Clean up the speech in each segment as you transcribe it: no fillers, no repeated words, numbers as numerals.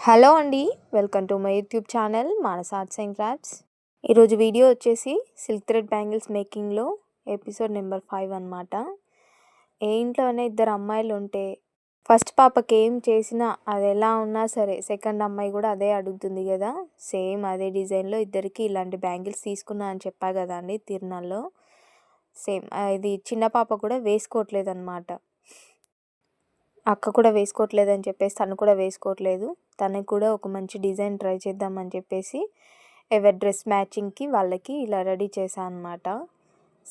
Hello అండి. Welcome to my YouTube channel Manasa arts and crafts. ఈరోజు video వచ్చేసి silk thread bangles మేకింగ్లో episode number 5 అనమాట. ఏ ఇంట్లోనే ఇద్దరు అమ్మాయిలు ఉంటే ఫస్ట్ పాపకి ఏం చేసినా అది ఎలా ఉన్నా సరే సెకండ్ అమ్మాయి కూడా అదే అడుగుతుంది కదా. సేమ్ అదే డిజైన్లో ఇద్దరికి ఇలాంటి బ్యాంగిల్స్ తీసుకున్నా అని చెప్పా కదా అండి తిరునాళ్ళలో. సేమ్ ఇది చిన్న పాప కూడా వేసుకోవట్లేదు అనమాట. అక్క కూడా వేసుకోవట్లేదని చెప్పేసి తను కూడా వేసుకోవట్లేదు. తనకి కూడా ఒక మంచి డిజైన్ ట్రై చేద్దామని చెప్పేసి ఎవరి డ్రెస్ మ్యాచింగ్కి వాళ్ళకి ఇలా రెడీ చేశాను అనమాట.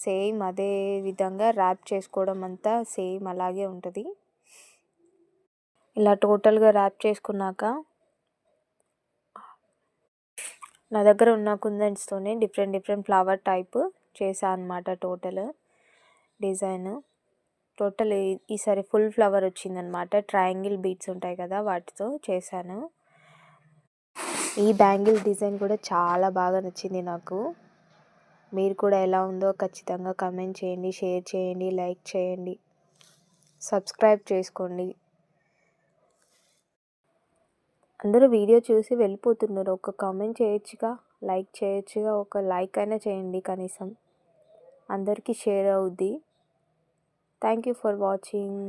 సేమ్ అదే విధంగా ర్యాప్ చేసుకోవడం అంతా సేమ్ అలాగే ఉంటుంది. ఇలా టోటల్గా ర్యాప్ చేసుకున్నాక నా దగ్గర ఉన్న కుందన్స్తోనే డిఫరెంట్ ఫ్లవర్ టైప్ చేశాను అనమాట. టోటల్ డిజైన్ టోటల్ ఈసారి ఫుల్ ఫ్లవర్ వచ్చిందనమాట. ట్రయాంగిల్ బీడ్స్ ఉంటాయి కదా వాటితో చేశాను. ఈ బ్యాంగిల్ డిజైన్ కూడా చాలా బాగా నచ్చింది నాకు. మీరు కూడా ఎలా ఉందో ఖచ్చితంగా కమెంట్ చేయండి, షేర్ చేయండి, లైక్ చేయండి, సబ్స్క్రైబ్ చేసుకోండి. అందరూ వీడియో చూసి వెళ్ళిపోతున్నారు. ఒక కామెంట్ చేయొచ్చుగా, లైక్ చేయొచ్చుగా, ఒక లైక్ అయినా చేయండి కనీసం. అందరికీ షేర్ అవుద్ది. Thank you for watching.